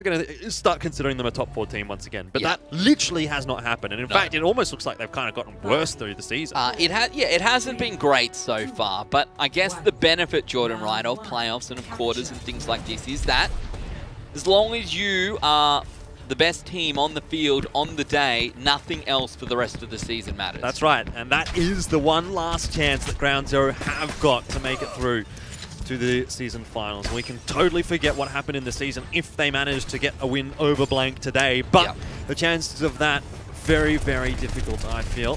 going to start considering them a top 4 team once again. But yeah. that literally has not happened. And in fact, it almost looks like they've kind of gotten worse through the season. It hasn't been great so far. But I guess the benefit, Jordan, right, of playoffs and of quarters and things like this is that as long as you are the best team on the field on the day, nothing else for the rest of the season matters. That's right. And that is the one last chance that Ground Zero have got to make it through to the season finals. We can totally forget what happened in the season if they manage to get a win over Blank today, but the chances of that very, very difficult, I feel.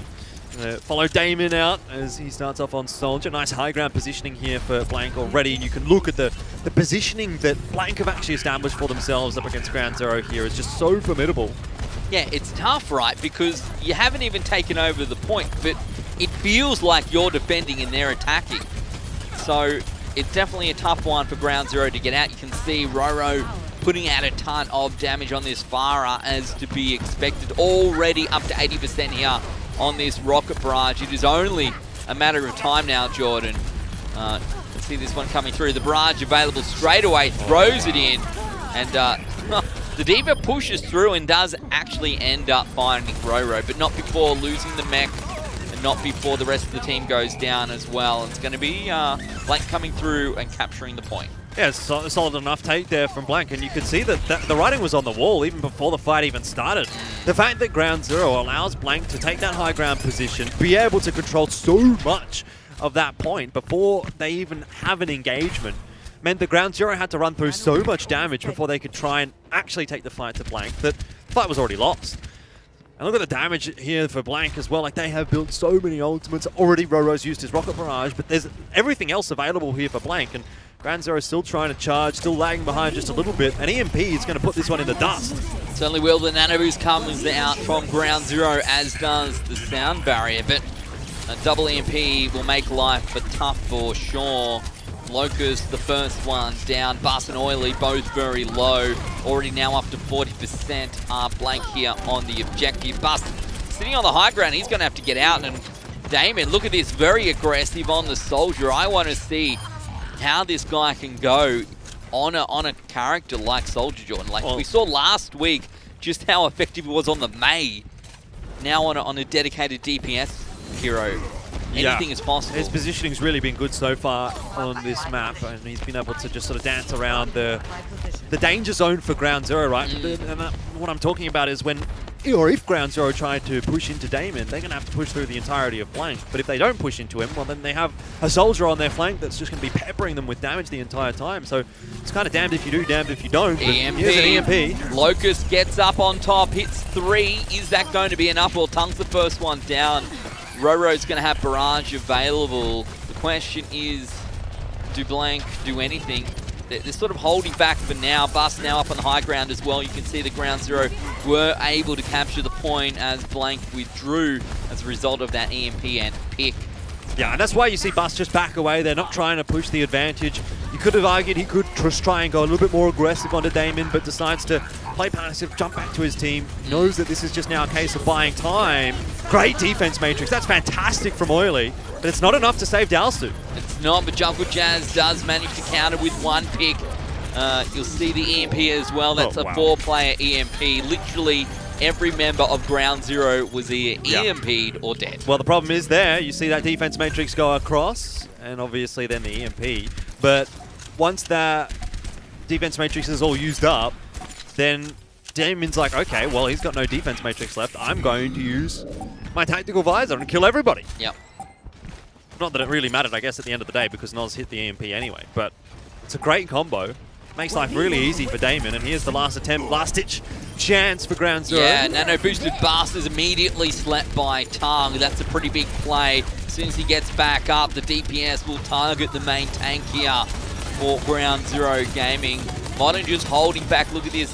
Follow Damon out as he starts off on Soldier. Nice high ground positioning here for Blank already, and you can look at the positioning that Blank have actually established for themselves up against Ground Zero here is just so formidable. Yeah, it's tough, right, because you haven't even taken over the point, but it feels like you're defending and they're attacking. So it's definitely a tough one for Ground Zero to get out. You can see Roro putting out a ton of damage on this Farah as to be expected. Already up to 80% here on this rocket barrage. It is only a matter of time now, Jordan. Let's see this one coming through. The barrage available straight away, throws it in, and the D.Va pushes through and does actually end up finding Roro, but not before losing the mech. Not before the rest of the team goes down as well. It's going to be Blank coming through and capturing the point. Yeah, it's a solid enough take there from Blank, and you could see that the writing was on the wall even before the fight even started. The fact that Ground Zero allows Blank to take that high ground position, be able to control so much of that point before they even have an engagement, meant that Ground Zero had to run through so much damage before they could try and actually take the fight to Blank that the fight was already lost. And look at the damage here for Blank as well. Like, they have built so many ultimates. Already Roro's used his rocket barrage, but there's everything else available here for Blank. And Ground Zero is still trying to charge, still lagging behind just a little bit. And EMP is going to put this one in the dust. Certainly will. The Nano Boost comes out from Ground Zero, as does the sound barrier. But a double EMP will make life tough for sure. Locust, the first one down. Bus and Oily, both very low. Already now up to 40% Blank here on the objective. Bus sitting on the high ground. He's going to have to get out. And Damon, look at this, very aggressive on the Soldier. I want to see how this guy can go on a character like Soldier, Jordan. Like we saw last week, just how effective he was on the Mei. Now on a dedicated DPS hero. Anything is possible. His positioning's really been good so far on this map, and he's been able to just sort of dance around the danger zone for Ground Zero, right? And what I'm talking about is when, or if Ground Zero tried to push into Damon, they're going to have to push through the entirety of Blank. But if they don't push into him, well, then they have a Soldier on their flank that's just going to be peppering them with damage the entire time. So it's kind of damned if you do, damned if you don't. EMP. Here's an EMP. Locust gets up on top, hits 3. Is that going to be enough? Well, Tung's the first one down. Roro's going to have barrage available. The question is, do Blank do anything? They're sort of holding back for now. Bus now up on the high ground as well. You can see the Ground Zero were able to capture the point as Blank withdrew as a result of that EMP and pick. Yeah, and that's why you see Bus just back away. They're not trying to push the advantage. You could have argued he could just try and go a little bit more aggressive onto Damon, but decides to play passive, jump back to his team. Knows that this is just now a case of buying time. Great defense matrix. That's fantastic from Oily, but it's not enough to save Dalsu. It's not, but Jungle Jazz does manage to counter with one pick. You'll see the EMP as well. That's a 4-player EMP. Literally every member of Ground Zero was either EMP'd or dead. Well, the problem is there, you see that defense matrix go across, and obviously then the EMP. But once that defense matrix is all used up, then Damon's like, okay, well, he's got no defense matrix left. I'm going to use my tactical visor and kill everybody. Yep. Not that it really mattered, I guess, at the end of the day, because Noz hit the EMP anyway. But it's a great combo. Makes life really easy for Damon. And here's the last attempt, last-ditch chance for Ground Zero. Yeah, nano-boosted Bast is immediately slept by Tung. That's a pretty big play. As soon as he gets back up, the DPS will target the main tank here for Ground Zero Gaming. Morton just holding back. Look at this.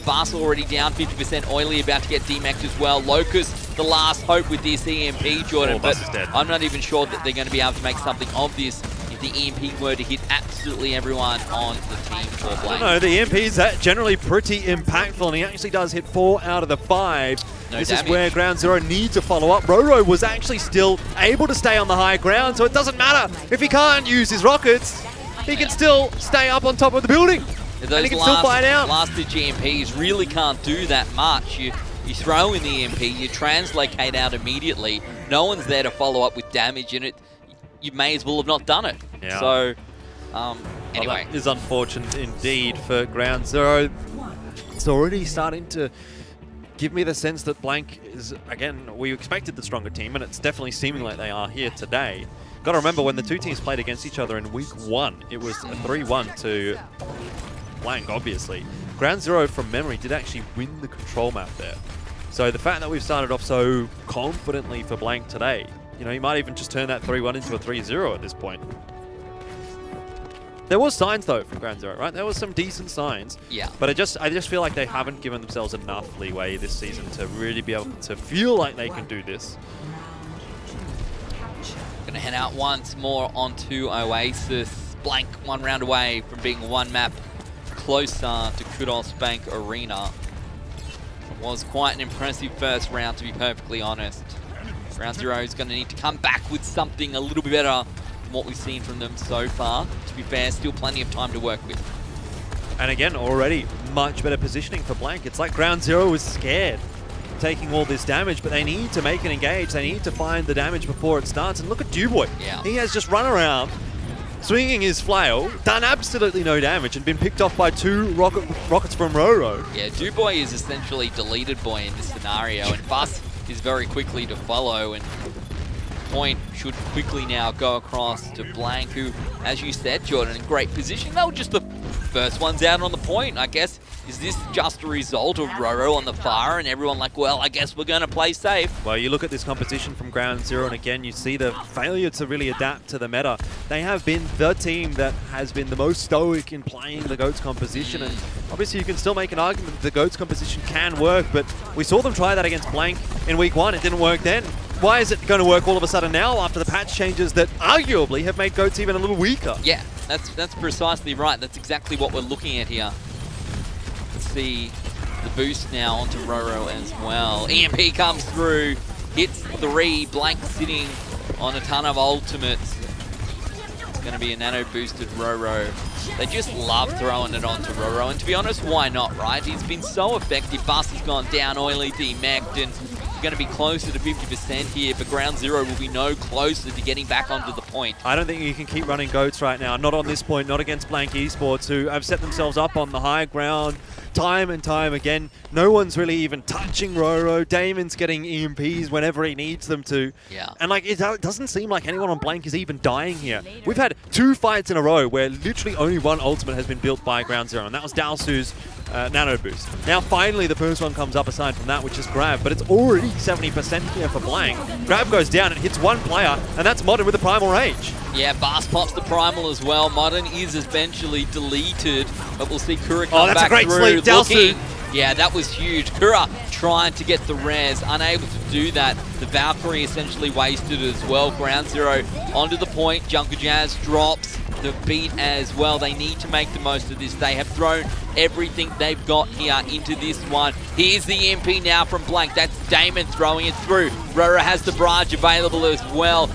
Bast already down 50%. Oily about to get demeched as well. Locust, the last hope with this EMP, Jordan. But I'm not even sure that they're going to be able to make something of this if the EMP were to hit absolutely everyone on the team for Blank. No, the EMP is generally pretty impactful, and he actually does hit 4 out of the 5. This is where Ground Zero needs to follow up. Roro was actually still able to stay on the high ground, so it doesn't matter if he can't use his rockets. He can still stay up on top of the building. Those last two GMPs really can't do that much. You throw in the EMP, you translocate out immediately. No one's there to follow up with damage, and you may as well have not done it. Yeah. So, anyway. Well, that is unfortunate indeed for Ground Zero. It's already starting to give me the sense that Blank is, again, we expected the stronger team, and it's definitely seeming like they are here today. Got to remember, when the two teams played against each other in week 1, it was a 3-1 to Blank, obviously. Ground Zero, from memory, did actually win the control map there. So the fact that we've started off so confidently for Blank today, you know, you might even just turn that 3-1 into a 3-0 at this point. There was signs, though, from Ground Zero, right? There was some decent signs. Yeah. But I just feel like they haven't given themselves enough leeway this season to really be able to feel like they can do this. Gonna head out once more onto Oasis. Blank 1 round away from being 1 map closer to Kudos Bank Arena. It was quite an impressive first round, to be perfectly honest. Ground Zero is going to need to come back with something a little bit better than what we've seen from them so far. To be fair, still plenty of time to work with. And again, already much better positioning for Blank. It's like Ground Zero is scared taking all this damage, but they need to make an engage. They need to find the damage before it starts. And look at Duboy. Yeah. He has just run around, swinging his flail, done absolutely no damage, and been picked off by 2 rockets from Roro. Yeah, Duboy is essentially deleted boy in this scenario, and Bus is very quickly to follow, and point should quickly now go across to Blank, who, as you said, Jordan, in great position. They were just the first ones out on the point, I guess. Is this just a result of Roro on the far and everyone like, well, I guess we're going to play safe? Well, you look at this competition from Ground Zero, and again, you see the failure to really adapt to the meta. They have been the team that has been the most stoic in playing the GOATS composition, and obviously you can still make an argument that the GOATS composition can work, but we saw them try that against Blank in week 1. It didn't work then. Why is it going to work all of a sudden now after the patch changes that arguably have made GOATS even a little weaker? Yeah, that's precisely right. That's exactly what we're looking at here. Let's see the boost now onto Roro as well. EMP comes through, hits 3, Blank sitting on a ton of ultimates. It's going to be a nano-boosted Roro. They just love throwing it onto Roro, and to be honest, why not, right? He's been so effective. Bus has gone down, Oily demeched, and going to be closer to 50% here, but Ground Zero will be no closer to getting back onto the point. I don't think you can keep running GOATS right now. Not on this point, not against Blank Esports, who have set themselves up on the high ground time and time again. No one's really even touching Roro. Damon's getting EMPs whenever he needs them to. Yeah. And like, it doesn't seem like anyone on Blank is even dying here. We've had 2 fights in a row where literally only 1 ultimate has been built by Ground Zero, and that was Dalsu's nano boost. Now finally the first one comes up aside from that, which is Grab, but it's already 70% here for Blank. Grab goes down, it hits 1 player, and that's Morton with the Primal Rage. Yeah, Bas pops the Primal as well. Morton is eventually deleted, but we'll see Kura come back through. Oh, that's a great sleep, Dalsu. Yeah, that was huge. Kura trying to get the res, unable to do that. The Valkyrie essentially wasted as well. Ground Zero onto the point. Jungle Jazz drops the beat as well. They need to make the most of this. They have thrown everything they've got here into this one. Here's the EMP now from Blank. That's Damon throwing it through. Roro has the barrage available as well.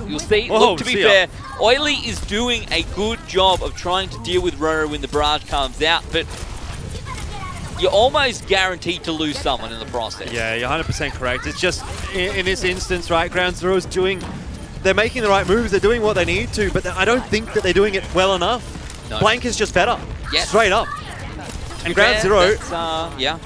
You'll see, look, to be fair, Oily is doing a good job of trying to deal with Roro when the barrage comes out, but you're almost guaranteed to lose someone in the process. Yeah, you're 100% correct. It's just, in this instance, right, Ground Zero's they're making the right moves, they're doing what they need to, but I don't think that they're doing it well enough. No. Blank is just better, straight up. And Ground Zero,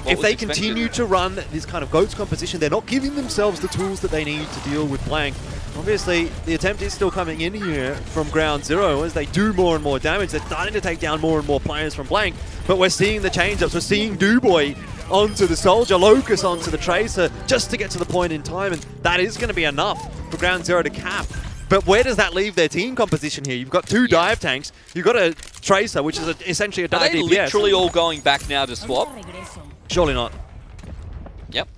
if they continue to run this kind of GOATS composition, they're not giving themselves the tools that they need to deal with Blank. Obviously, the attempt is still coming in here from Ground Zero as they do more and more damage. They're starting to take down more and more players from Blank, but we're seeing the change-ups. We're seeing Duboy onto the Soldier, Locust onto the Tracer, just to get to the point in time, and that is going to be enough for Ground Zero to cap. But where does that leave their team composition here? You've got 2 dive tanks, you've got a Tracer, which is essentially a dive DPS. Are they literally all going back now to swap? Surely not. Yep.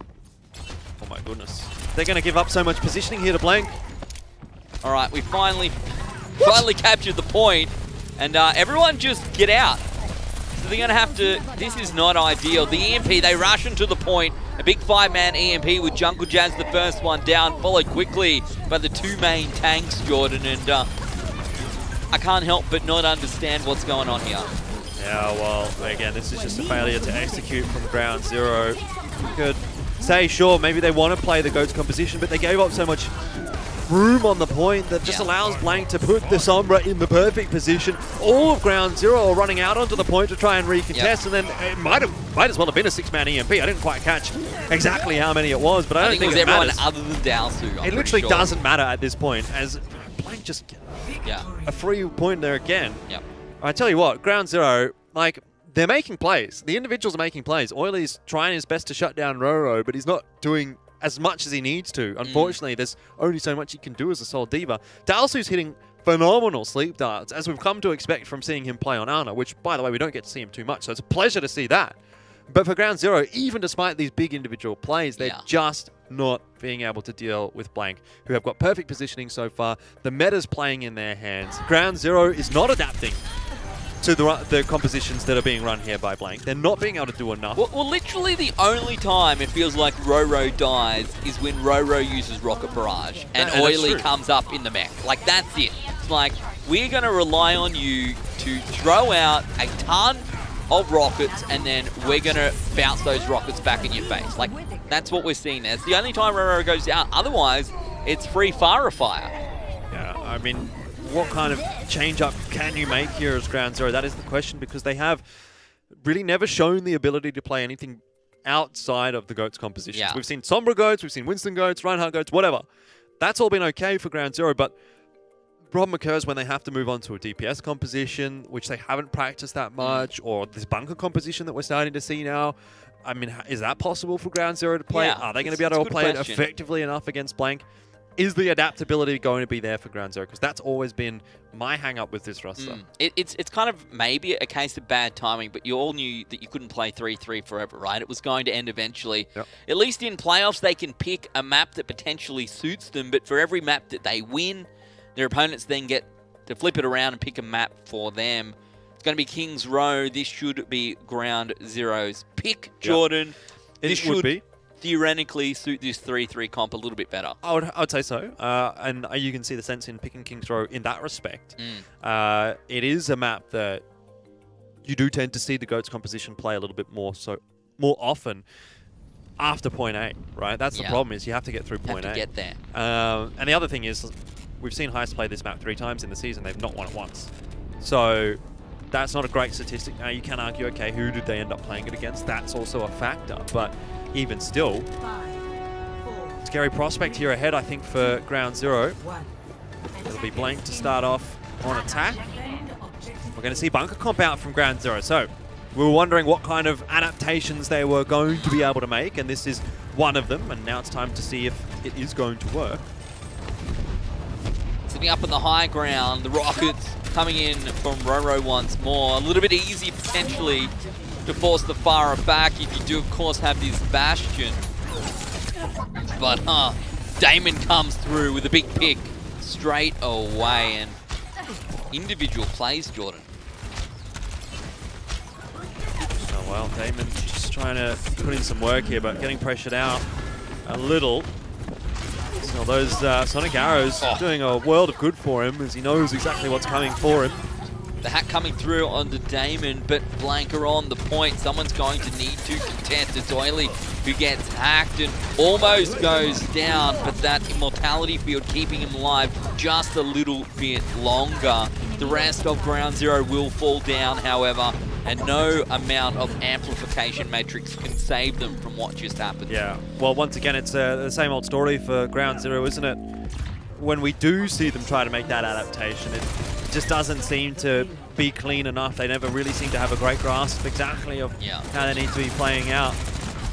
Oh my goodness. They're going to give up so much positioning here to Blank. All right, we finally captured the point, and everyone just get out. So they're going to have to, this is not ideal. The EMP, they rush into the point. A big 5-man EMP with Jungle Jazz, the first one down, followed quickly by the 2 main tanks, Jordan, and I can't help but not understand what's going on here. Yeah, well, again, this is just a failure to execute from Ground Zero. You could say, sure, maybe they want to play the GOATS composition, but they gave up so much room on the point that just allows Blank to put the Sombra in the perfect position. All of Ground Zero are running out onto the point to try and recontest, and then it might as well have been a 6-man EMP. I didn't quite catch exactly how many it was, but I don't think it everyone matters. other than Dalsu. It literally doesn't matter at this point, as Blank just get a free point there again. I tell you what, Ground Zero, like, they're making plays. The individuals are making plays. Oily's trying his best to shut down Roro, but he's not doing as much as he needs to. Unfortunately, there's only so much he can do as a sole diva. Dalsu's hitting phenomenal sleep darts, as we've come to expect from seeing him play on Ana, which, by the way, we don't get to see him too much, so it's a pleasure to see that. But for Ground Zero, even despite these big individual plays, they're just not being able to deal with Blank, who have got perfect positioning so far. The meta's playing in their hands. Ground Zero is not adapting to the compositions that are being run here by Blank. They're not being able to do enough. Well, literally the only time it feels like Roro dies is when Roro uses Rocket Barrage and Oily comes up in the mech. Like, that's it. It's like, we're going to rely on you to throw out a ton of rockets, and then we're going to bounce those rockets back in your face. Like, that's what we're seeing there. It's the only time Roro goes down. Otherwise, it's free fire. Yeah, I mean, what kind of change-up can you make here as Ground Zero? That is the question, because they have really never shown the ability to play anything outside of the GOATS compositions. We've seen Sombra GOATS, we've seen Winston GOATS, Reinhardt GOATS, whatever. That's all been okay for Ground Zero, but problem occurs when they have to move on to a DPS composition, which they haven't practiced that much, or this bunker composition that we're starting to see now. I mean, is that possible for Ground Zero to play? Are they going to be able to play it effectively enough against Blank? Is the adaptability going to be there for Ground Zero? Because that's always been my hang-up with this roster. It's kind of maybe a case of bad timing, but you all knew that you couldn't play 3-3 forever, right? It was going to end eventually. At least in playoffs, they can pick a map that potentially suits them, but for every map that they win, their opponents then get to flip it around and pick a map for them. It's going to be King's Row. This should be Ground Zero's pick, Jordan. This should be theoretically suit this 3-3 comp a little bit better. I would say so. And you can see the sense in picking King's Row in that respect. It is a map that you do tend to see the GOATS composition play a little bit more often after point A, right? That's the problem, is you have to get through point A. Have to get there. And the other thing is, we've seen Heist play this map 3 times in the season. They've not won it once. So that's not a great statistic. Now, you can argue, okay, who did they end up playing it against? That's also a factor. But even still, scary prospect here ahead, I think, for Ground Zero. It'll be Blank to start off on attack. We're going to see bunker comp out from Ground Zero. So we were wondering what kind of adaptations they were going to be able to make, and this is one of them. And now it's time to see if it is going to work. Sitting up on the high ground, the Rockets coming in from Roro once more. A little bit easy potentially to force the Pharah back if you do, of course, have this Bastion. But Damon comes through with a big pick straight away, and individual plays, Jordan. Oh well, Damon just trying to put in some work here, but getting pressured out a little. So those Sonic Arrows doing a world of good for him, as he knows exactly what's coming for him. The hack coming through onto Damon, but Blank are on the point. Someone's going to need to contest. It's Oily who gets hacked and almost goes down, but that immortality field keeping him alive just a little bit longer. The rest of Ground Zero will fall down, however, and no amount of amplification matrix can save them from what just happened. Yeah, well, once again, it's the same old story for Ground Zero, isn't it? When we do see them try to make that adaptation, it just doesn't seem to be clean enough. They never really seem to have a great grasp exactly of how they need to be playing out.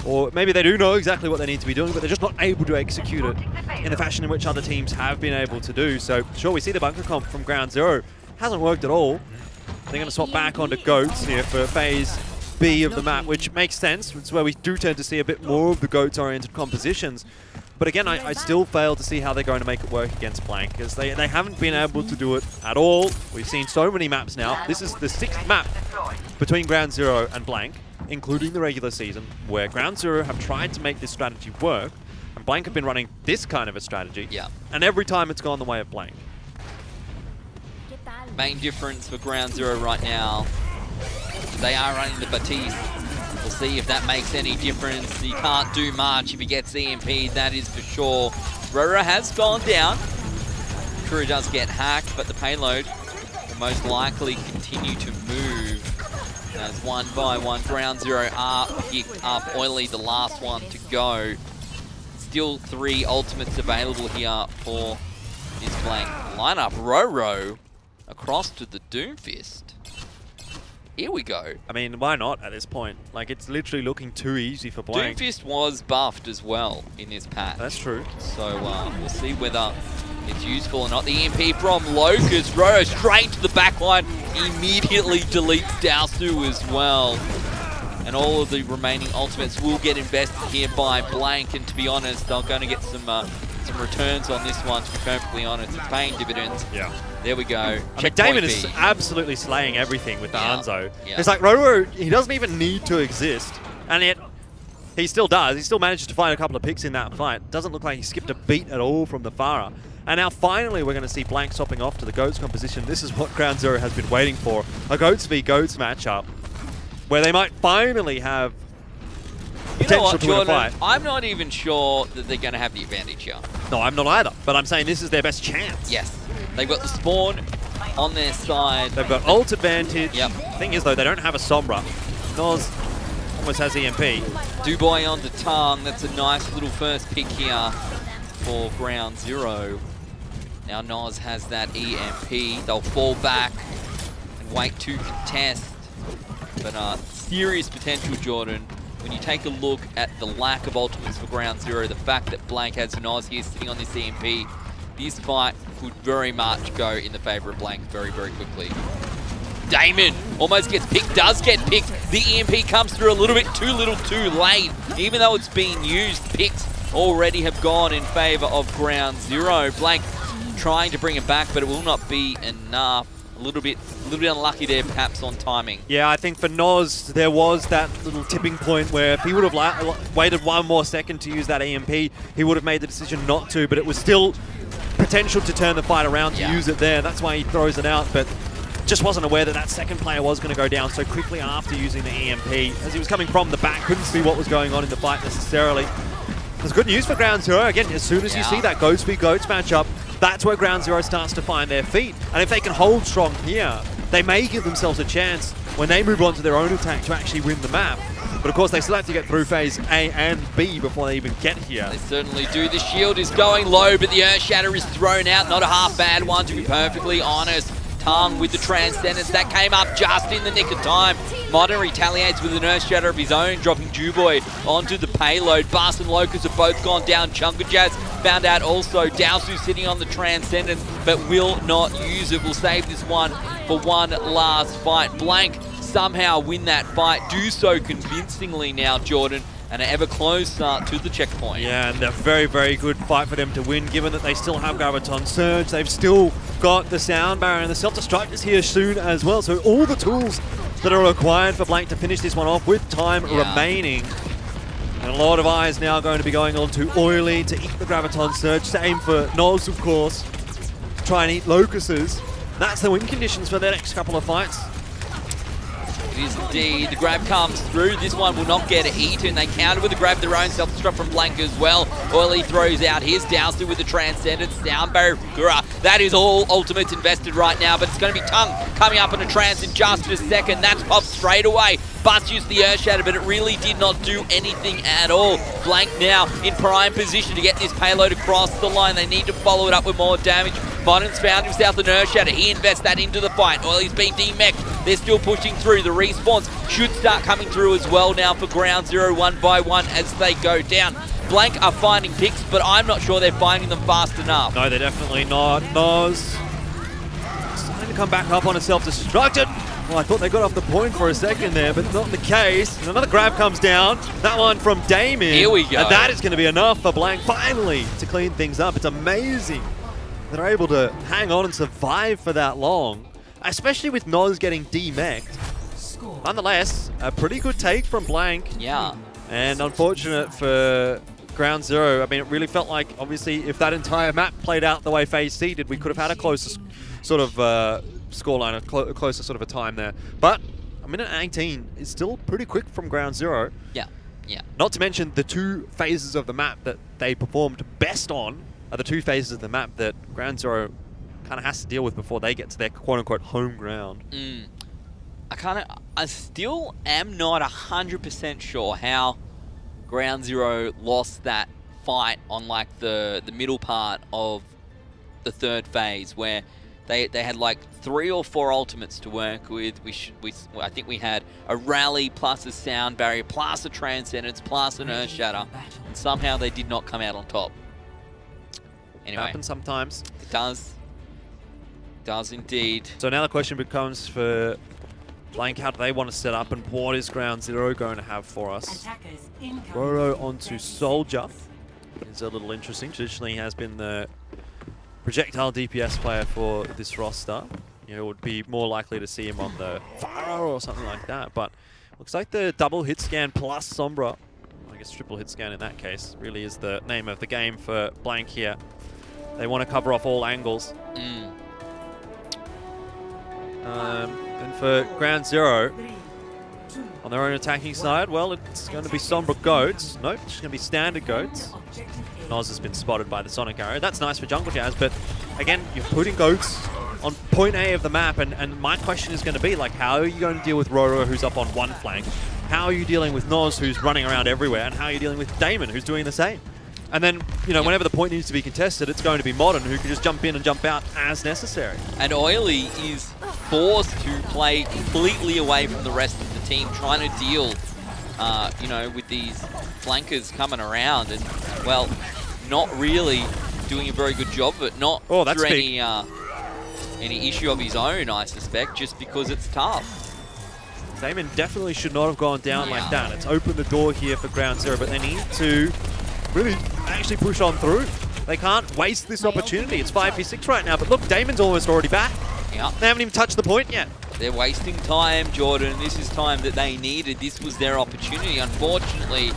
Or maybe they do know exactly what they need to be doing, but they're just not able to execute it in the fashion in which other teams have been able to do. So, sure, we see the bunker comp from Ground Zero. Hasn't worked at all. They're going to swap back onto GOATS here for phase B of the map, which makes sense. It's where we do tend to see a bit more of the GOATS-oriented compositions. But again, I still fail to see how they're going to make it work against Blank, because they haven't been able to do it at all. We've seen so many maps now. This is the 6th map between Ground Zero and Blank, including the regular season, where Ground Zero have tried to make this strategy work, and Blank have been running this kind of a strategy, and every time it's gone the way of Blank. Main difference for Ground Zero right now They are running the Batiste. We'll see if that makes any difference. He can't do much if he gets EMP, that is for sure. Rora has gone down. True does get hacked, but the payload will most likely continue to move. As one by one, Ground Zero are picked up. Oily, the last one to go. Still 3 ultimates available here for this blank lineup. Roro across to the Doomfist. Here we go. I mean, why not at this point? Like, it's literally looking too easy for blank. Doomfist was buffed as well in this patch. That's true. So we'll see whether it's useful or not. The EMP from Locust. Roro straight to the backline. Immediately deletes Dowsu as well. And all of the remaining ultimates will get invested here by blank. And to be honest, they're going to get some returns on this one, to be perfectly honest. It's paying dividends. Yeah. There we go. I mean, Damon is absolutely slaying everything with the Hanzo. Yeah. It's like Roro, he doesn't even need to exist. And yet, he still does. He still manages to find a couple of picks in that fight. Doesn't look like he skipped a beat at all from the Farah. And now finally we're going to see blank swapping off to the Goats composition. This is what Ground Zero has been waiting for. A Goats v Goats matchup where they might finally have potential to win a fight. I'm not even sure that they're going to have the advantage here. No, I'm not either. But I'm saying this is their best chance. Yes. They've got the spawn on their side. They've got ult advantage. Yep. Thing is, though, they don't have a Sombra. Noz almost has EMP. Dubois onto Tongue. That's a nice little first pick here for Ground Zero. Now Noz has that EMP. They'll fall back and wait to contest. But serious potential, Jordan. When you take a look at the lack of ultimates for Ground Zero, the fact that blank has Noz here sitting on this EMP, this fight could very much go in the favor of blank very, very quickly. Damon almost gets picked, does get picked. The EMP comes through a little bit too little too late. Even though it's being used, picks already have gone in favor of Ground Zero. Blank trying to bring it back, but it will not be enough. A little bit unlucky there, perhaps, on timing. Yeah, I think for Noz, there was that little tipping point where if he would have waited one more second to use that EMP, he would have made the decision not to, but it was still potential to turn the fight around to use it there. That's why he throws it out, but just wasn't aware that that second player was going to go down so quickly after using the EMP. As he was coming from the back, couldn't see what was going on in the fight necessarily. There's good news for Ground Zero. Again, as soon as you see that Goats v Goats matchup, that's where Ground Zero starts to find their feet. And if they can hold strong here, they may give themselves a chance when they move on to their own attack to actually win the map. But of course, they still have to get through phase A and B before they even get here. They certainly do. The shield is going low, but the Earth Shatter is thrown out. Not a half bad one, to be perfectly honest. Tongue with the Transcendence. That came up just in the nick of time. Morton retaliates with an Earth Shatter of his own, dropping Dubois onto the payload. Bust and Locust have both gone down. Chunker Jazz found out also. Dowsu sitting on the Transcendence, but will not use it. We'll save this one for one last fight. Blank somehow win that fight. Do so convincingly now, Jordan, and are ever closer to the checkpoint. Yeah, and a very, very good fight for them to win, given that they still have Graviton Surge. They've still got the Sound Barrier, and the Self-Destruct is here soon as well. So all the tools that are required for Blank to finish this one off with time remaining. And a lot of eyes now going to be going on to Oily to eat the Graviton Surge. Same for Noz, of course, to try and eat Locusts. That's the win conditions for the next couple of fights. It is indeed. The grab comes through. This one will not get eaten. They counter with the grab, their own self-destruct from Blank as well. Oily throws out his Dowster with the Transcendence. Sound Barrier from Gura. That is all ultimates invested right now, but it's going to be Tongue coming up on a Trans in just a second. That's popped straight away. Bust used the Earth Shatter, but it really did not do anything at all. Blank now in prime position to get this payload across the line. They need to follow it up with more damage. Morton's found himself an Earth Shatter. He invests that into the fight. Oily's being demeched. They're still pushing through. The respawns should start coming through as well now for Ground Zero, one by one as they go down. Blank are finding picks, but I'm not sure they're finding them fast enough. No, they're definitely not. Noz starting to come back up on a self-destructed. Well, I thought they got off the point for a second there, but not the case. And another grab comes down. That one from Damon. Here we go. And that is going to be enough for Blank finally to clean things up. It's amazing they're able to hang on and survive for that long, especially with Noz getting demeched. Nonetheless, a pretty good take from Blank. Yeah. And unfortunate for Ground Zero. I mean, it really felt like, obviously, if that entire map played out the way Phase C did, we could have had a closer sort of scoreline, a closer sort of a time there. But minute and 18 is still pretty quick from Ground Zero. Yeah, yeah. Not to mention the 2 phases of the map that they performed best on are the 2 phases of the map that Ground Zero kind of has to deal with before they get to their quote-unquote home ground. I still am not 100% sure how Ground Zero lost that fight on like the middle part of the 3rd phase, where they had like 3 or 4 ultimates to work with. I think we had a rally plus a sound barrier plus a transcendence plus an earth shatter, and somehow they did not come out on top. Anyway, It happens sometimes. It does. It does indeed. So now the question becomes for Blank, how do they want to set up, and what is Ground Zero going to have for us? Roro onto Soldier is a little interesting. Traditionally, he has been the projectile DPS player for this roster. You know, would be more likely to see him on the Fire or something like that, but looks like the double hit scan plus Sombra, I guess triple hit scan in that case, really is the name of the game for Blank here. They want to cover off all angles. And for Ground Zero, on their own attacking side, well, it's going to be Sombra Goats. Nope, it's going to be standard Goats. Noz has been spotted by the Sonic Arrow. That's nice for Jungle Jazz, but again, you're putting Goats on point A of the map, and my question is going to be, like, how are you going to deal with Roro, who's up on one flank? How are you dealing with Noz, who's running around everywhere? And how are you dealing with Damon, who's doing the same? And then, you know, whenever the point needs to be contested, it's going to be Morton, who can just jump in and jump out as necessary. And Oily is forced to play completely away from the rest of the team, trying to deal, you know, with these flankers coming around. And, well, not really doing a very good job of it. Not through any issue of his own, I suspect, just because it's tough. Damon definitely should not have gone down like that. It's opened the door here for Ground Zero, but they need to really actually push on through. They can't waste this opportunity. It's 5v6 right now, but look, Damon's almost already back. Yeah. They haven't even touched the point yet. They're wasting time, Jordan. This is time that they needed. This was their opportunity. Unfortunately,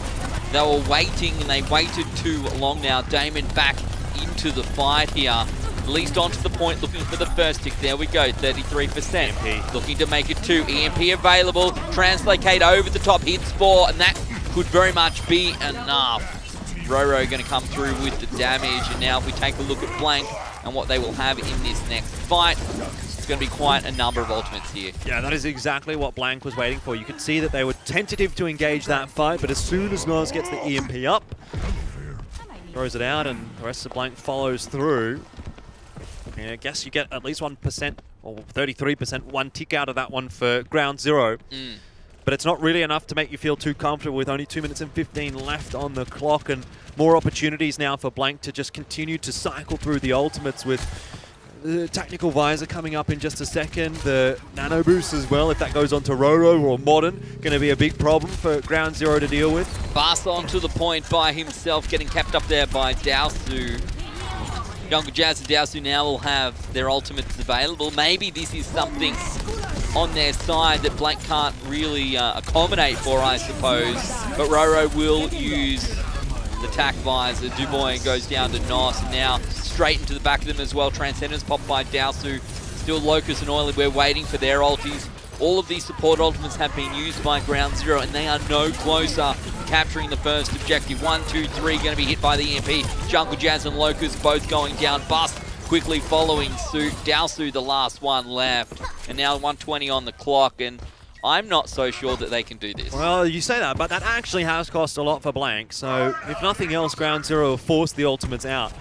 they were waiting, and they waited too long now. Damon back into the fight here. At least onto the point, looking for the first tick. There we go, 33%. EMP. Looking to make it 2. EMP available. Translocate over the top, hits 4, and that could very much be enough. Roro going to come through with the damage, and now if we take a look at Blank and what they will have in this next fight, it's going to be quite a number of ultimates here. Yeah, that is exactly what Blank was waiting for. You could see that they were tentative to engage that fight, but as soon as Noz gets the EMP up, throws it out, and the rest of Blank follows through. And I guess you get at least 1% or 33%, 1 tick out of that one for Ground Zero. But it's not really enough to make you feel too comfortable with only 2 minutes and 15 left on the clock, and more opportunities now for Blank to just continue to cycle through the ultimates, with the Tactical Visor coming up in just a second, the Nano Boost as well, if that goes on to Roro or Morton, going to be a big problem for Ground Zero to deal with. Fast on to the point by himself, getting kept up there by Dowsu. Jungle Jazz and Dowsu now will have their ultimates available. Maybe this is something on their side that Blank can't really accommodate for, I suppose. But Roro will use the Tac Visor. Dubois goes down to Nos, and now straight into the back of them as well. Transcendence popped by Dowsu. Still Locust and Oily, we're waiting for their ultis. All of these support ultimates have been used by Ground Zero, and they are no closer to capturing the first objective. 1, 2, 3 going to be hit by the EMP. Jungle Jazz and Locust both going down. Bust quickly following suit. Dowsu the last one left, and now 120 on the clock, and I'm not so sure that they can do this. Well, you say that, but that actually has cost a lot for Blank, so if nothing else, Ground Zero forced the ultimates out.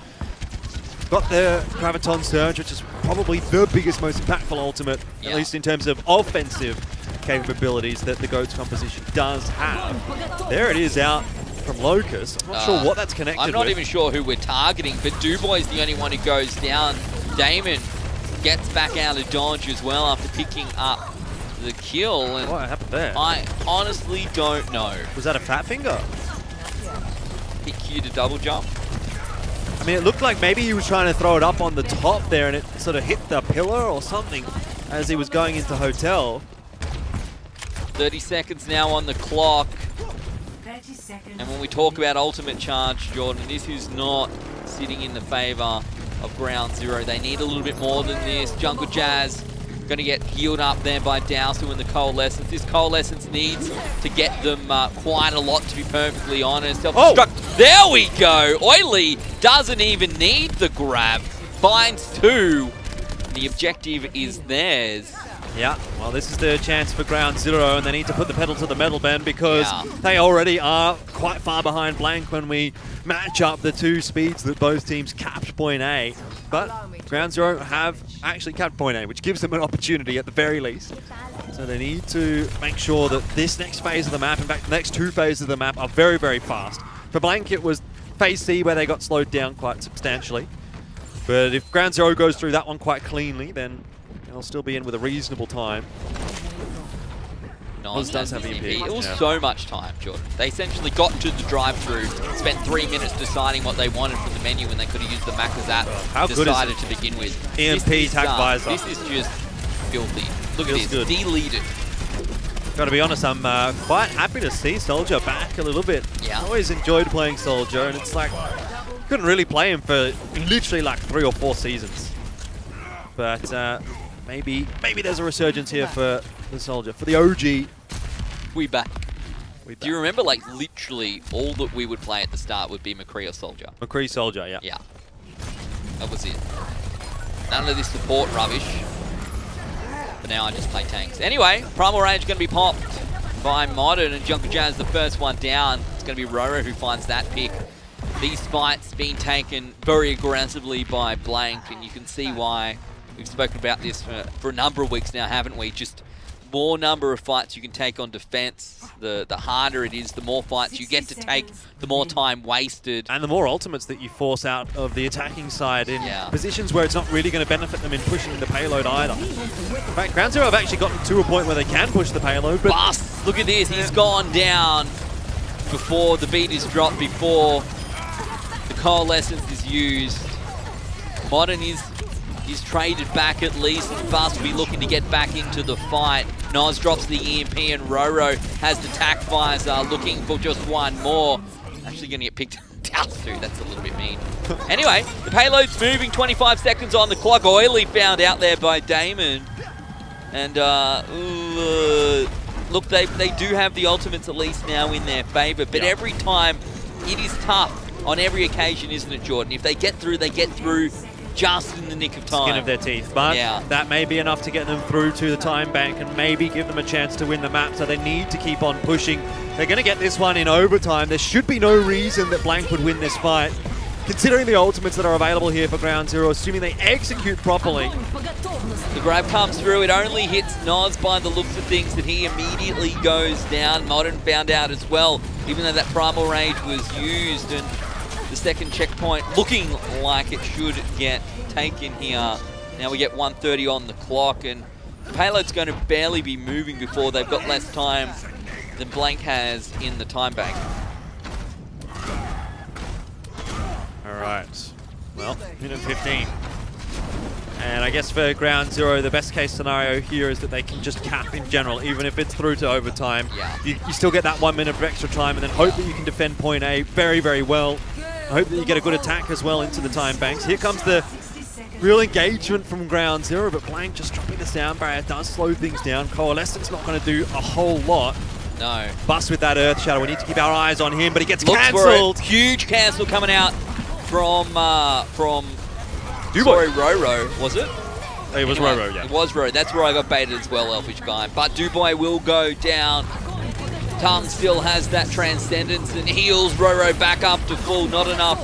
Got the Graviton Surge, which is probably the biggest, most impactful ultimate, at least in terms of offensive capabilities that the GOATS composition does have. There it is out from Locust. I'm not sure what that's connected with. I'm not even sure who we're targeting, but Dubois is the only one who goes down. Damon gets back out of dodge as well after picking up the kill. And what happened there? I honestly don't know. Was that a fat finger? Hit Q to double jump. I mean, it looked like maybe he was trying to throw it up on the top there, and it sort of hit the pillar or something as he was going into hotel. 30 seconds now on the clock. And when we talk about ultimate charge, Jordan, this is not sitting in the favor of Ground Zero. They need a little bit more than this. Jungle Jazz Going to get healed up there by Dowsu and the Coalescence. This Coalescence needs to get them quite a lot, to be perfectly honest. Self-destruct. There we go. Oily doesn't even need the grab. Finds 2. The objective is theirs. Yeah, well, this is the chance for Ground Zero, and they need to put the pedal to the metal, Ben, because they already are quite far behind Blank when we match up the 2 speeds that both teams capped point A. But Ground Zero have actually capped point A, which gives them an opportunity at the very least. So they need to make sure that this next phase of the map, in fact, the next 2 phases of the map are very, very fast. For Blank, it was phase C where they got slowed down quite substantially. But if Ground Zero goes through that one quite cleanly, then they'll still be in with a reasonable time. It was so much time, Jordan. They essentially got to the drive-through, spent 3 minutes deciding what they wanted from the menu when they could have used the Macca's app decided to begin with. EMP Tac Visor. This is just filthy. Look at this, deleted. Gotta be honest, I'm quite happy to see Soldier back a little bit. Yeah. I always enjoyed playing Soldier, and it's like, couldn't really play him for literally like 3 or 4 seasons. But maybe there's a resurgence here for the Soldier, for the OG. We back. Do you remember, like, literally all that we would play at the start would be McCree or Soldier? McCree Soldier, yeah. Yeah. That was it. None of this support rubbish. But now I just play tanks. Anyway, Primal Rage going to be popped by Morton, and Jungle Jazz the first one down. It's going to be Roro who finds that pick. These fights being taken very aggressively by Blank, and you can see why. We've spoken about this for a number of weeks now, haven't we? Just more number of fights you can take on defense, the harder it is, the more fights you get to take, the more time wasted. And the more ultimates that you force out of the attacking side in positions where it's not really going to benefit them in pushing the payload either. In fact, Ground Zero have actually gotten to a point where they can push the payload. But Bust! Look at this, he's gone down before the beat is dropped, before the Coalescence is used. Morton is traded back at least, and Bust will be looking to get back into the fight. Noz drops the EMP, and Roro has the Tac Visor, looking for just one more. Actually going to get picked down too, that's a little bit mean. Anyway, the payload's moving, 25 seconds on the clock. Oily found out there by Damon. And look, they do have the ultimates at least now in their favor, but every time it is tough on every occasion, isn't it, Jordan? If they get through, they get through just in the nick of time. Skin of their teeth, but that may be enough to get them through to the time bank and maybe give them a chance to win the map, so they need to keep on pushing. They're going to get this one in overtime. There should be no reason that Blank would win this fight, considering the ultimates that are available here for Ground Zero, assuming they execute properly. The grab comes through, it only hits Noz by the looks of things, that he immediately goes down. Modern found out as well, even though that Primal Rage was used, and the second checkpoint looking like it should get taken here. Now we get 1:30 on the clock, and the payload's going to barely be moving before they've got less time than Blank has in the time bank. All right, well, minute 15. And I guess for Ground Zero, the best case scenario here is that they can just cap in general, even if it's through to overtime. You still get that 1 minute of extra time, and then hope that you can defend point A very, very well. I hope that you get a good attack as well into the time banks. Here comes the real engagement from Ground Zero, but Blank just dropping the sound barrier does slow things down. Coalescence not going to do a whole lot. No. Bust with that Earth Shadow. We need to keep our eyes on him, but he gets cancelled. Huge cancel coming out from Duboy. Roro, was it? It was Roro, yeah. It was Roro. That's where I got baited as well, Elfishguy. But Duboy will go down. Tung still has that transcendence and heals Roro back up to full. Not enough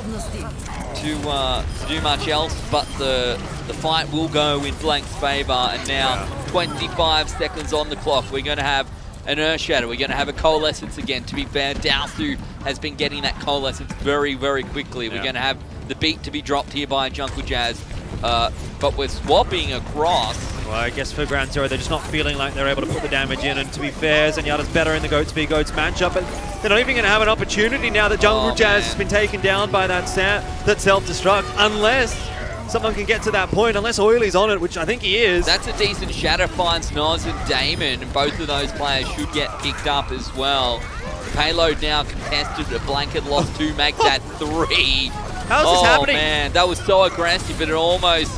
to do much else, but the fight will go in Blank's favour. And now 25 seconds on the clock. We're going to have an Earth Shadow. We're going to have a Coalescence again. To be fair, Dowsu has been getting that Coalescence very, very quickly. We're going to have the beat to be dropped here by Jungle Jazz. But we're swapping across. Well, I guess for Ground Zero, they're just not feeling like they're able to put the damage in. And to be fair, Zenyatta's better in the Goats v Goats matchup. But they're not even going to have an opportunity now that Jungle Jazz has been taken down by that self-destruct. Unless someone can get to that point, unless Oily's on it, which I think he is. That's a decent shatter, finds Noz and Damon. And both of those players should get picked up as well. The payload now contested. A Blanket lost 2, make that 3. How's this happening? Oh man, that was so aggressive, but it almost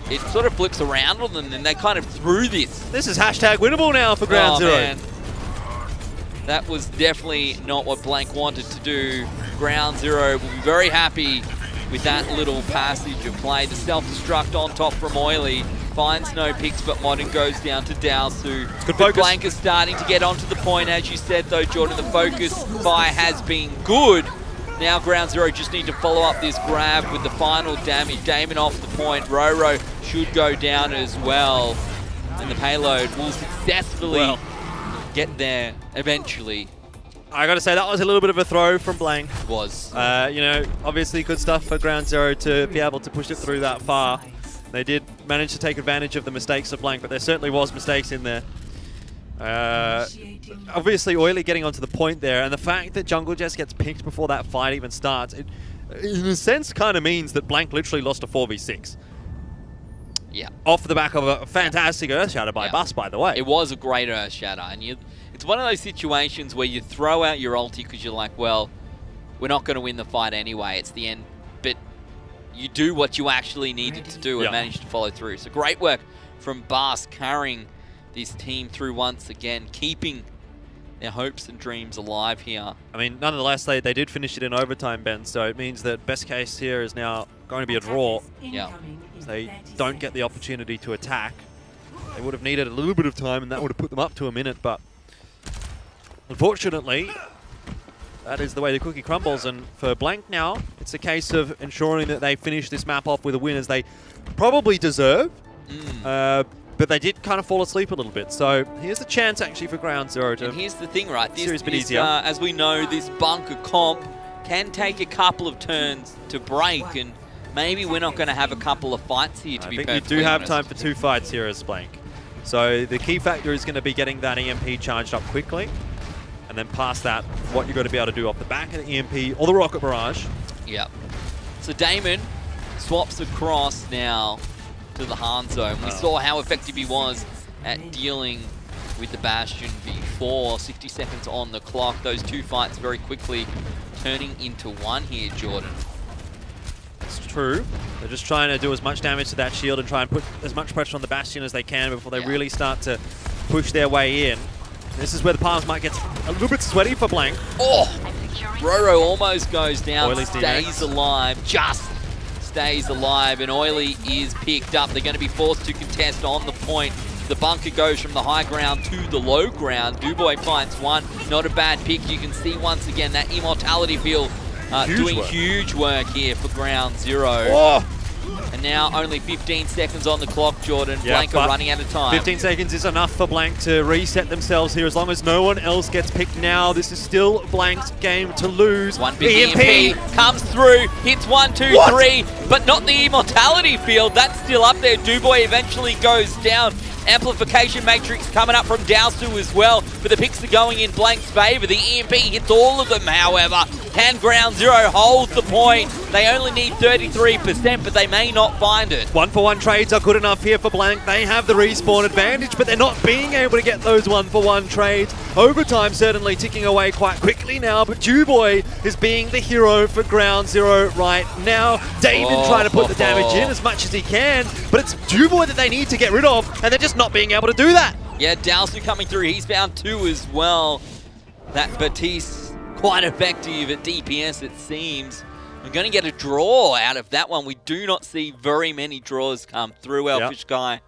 it sort of flips around on them, and they kind of threw this. This is hashtag winnable now for Ground Zero. Man. That was definitely not what Blank wanted to do. Ground Zero will be very happy with that little passage of play. The self-destruct on top from Oily. Finds no picks, but Morton goes down to Dowsu. Good focus. Blank is starting to get onto the point, as you said, though, Jordan. The focus fire has been good. Now Ground Zero just need to follow up this grab with the final damage. Damon off the point. Roro should go down as well. And the payload will successfully get there eventually. I gotta say, that was a little bit of a throw from Blank. It was. You know, obviously good stuff for Ground Zero to be able to push it through that far. They did manage to take advantage of the mistakes of Blank, but there certainly was mistakes in there. Obviously, Oily getting onto the point there, and the fact that Jungle Jess gets picked before that fight even starts, it, in a sense, kind of means that Blank literally lost a 4v6. Yeah. Off the back of a fantastic Earth Shatter by Bus, by the way. It was a great Earth Shatter, and it's one of those situations where you throw out your ulti because you're like, well, we're not going to win the fight anyway. It's the end, but you do what you actually needed to do and managed to follow through. So great work from Bas, carrying this team through once again, keeping their hopes and dreams alive here. I mean, nonetheless, they did finish it in overtime, Ben, so it means that best case here is now going to be a draw. Yeah. They don't get the opportunity to attack. They would have needed a little bit of time, and that would have put them up to a minute, but unfortunately, that is the way the cookie crumbles. And for Blank now, it's a case of ensuring that they finish this map off with a win, as they probably deserve. But they did kind of fall asleep a little bit. So here's the chance actually for Ground Zero to... And here's the thing, right? This bit easier. As we know, this bunker comp can take a couple of turns to break, and maybe we're not going to have a couple of fights here, to be perfectly honest. I think you do have time for 2 fights here as Blank. So the key factor is going to be getting that EMP charged up quickly. And then past that, what you're going to be able to do off the back of the EMP or the Rocket Barrage. Yep. So Damon swaps across now to the Han zone. We saw how effective he was at dealing with the Bastion before. 60 seconds on the clock. Those 2 fights very quickly turning into one here, Jordan. That's true. They're just trying to do as much damage to that shield and try and put as much pressure on the Bastion as they can before they really start to push their way in. This is where the palms might get a little bit sweaty for Blank. Oh! Roro almost goes down, Oily's stays alive, just stays alive, and Oily is picked up. They're going to be forced to contest on the point. The bunker goes from the high ground to the low ground. Dubois finds one. Not a bad pick. You can see once again that immortality field doing huge work here for Ground Zero. Oh. And now only 15 seconds on the clock, Jordan. Blank are running out of time. 15 seconds is enough for Blank to reset themselves here. As long as no one else gets picked now, this is still Blank's game to lose. One big EMP comes through, hits 1, 2, 3, but not the immortality field. That's still up there. Dubois eventually goes down. Amplification Matrix coming up from Dowsu as well, but the picks are going in Blank's favor. The EMP hits all of them, however. Can Ground Zero hold the point? They only need 33%, but they may not find it. 1-for-1 trades are good enough here for Blank. They have the respawn advantage, but they're not being able to get those 1-for-1 trades. Overtime certainly ticking away quite quickly now, but Dubois is being the hero for Ground Zero right now. David trying to put the damage in as much as he can, but it's Dubois that they need to get rid of, and they're just not being able to do that. Yeah, Dowsu coming through. He's found 2 as well. That Batiste quite effective at DPS, it seems. We're going to get a draw out of that one. We do not see very many draws come through Elfishguy.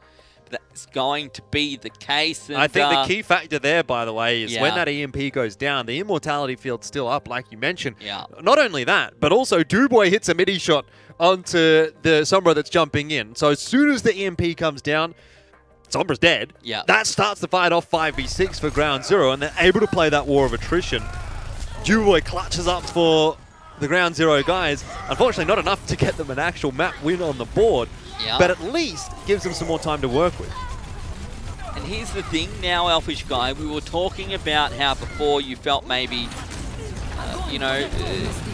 But that's going to be the case. And I think the key factor there, by the way, is when that EMP goes down, the immortality field's still up, like you mentioned. Not only that, but also Dubois hits a midi shot onto the Sombra that's jumping in. So as soon as the EMP comes down, Sombra's dead. That starts the fight off 5v6 for Ground Zero, and they're able to play that war of attrition. Dubois clutches up for the Ground Zero guys. Unfortunately, not enough to get them an actual map win on the board, but at least gives them some more time to work with. And here's the thing now, Elfishguy, we were talking about how before you felt maybe, you know,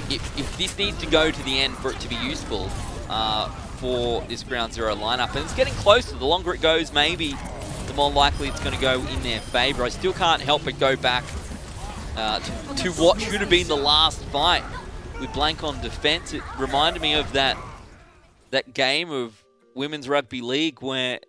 if this needs to go to the end for it to be useful for this Ground Zero lineup, and it's getting closer. The longer it goes, maybe the more likely it's going to go in their favor. I still can't help but go back to what should have been the last fight with Blank on defense. It reminded me of that game of Women's Rugby League where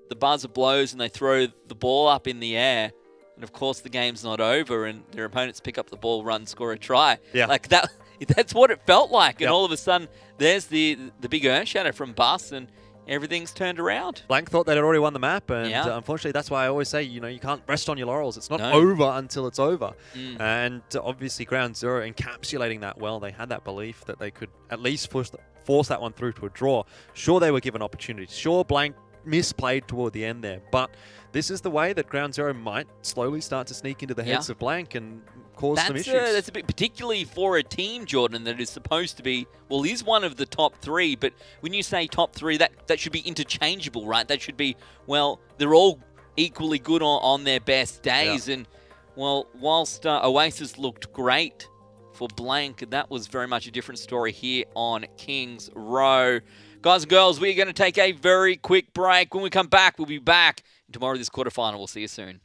the buzzer blows and they throw the ball up in the air. And, of course, the game's not over and their opponents pick up the ball, run, score a try. Yeah. Like, that's what it felt like. And yep. all of a sudden, there's the big earth shadow from Bus and everything's turned around. Blank thought they'd already won the map, and unfortunately, that's why I always say, you can't rest on your laurels. It's not over until it's over. And obviously, Ground Zero encapsulating that well. They had that belief that they could at least force that one through to a draw. Sure, they were given opportunities. Sure, Blank misplayed toward the end there, but this is the way that Ground Zero might slowly start to sneak into the heads of Blank and cause some issues. That's a bit, particularly for a team, Jordan, that is supposed to be, well, is one of the top 3, but when you say top 3, that should be interchangeable, right? That should be, well, they're all equally good on their best days. And, well, whilst Oasis looked great for Blank, that was very much a different story here on Kings Row. Guys and girls, we're going to take a very quick break. When we come back, we'll be back tomorrow this quarterfinal. We'll see you soon.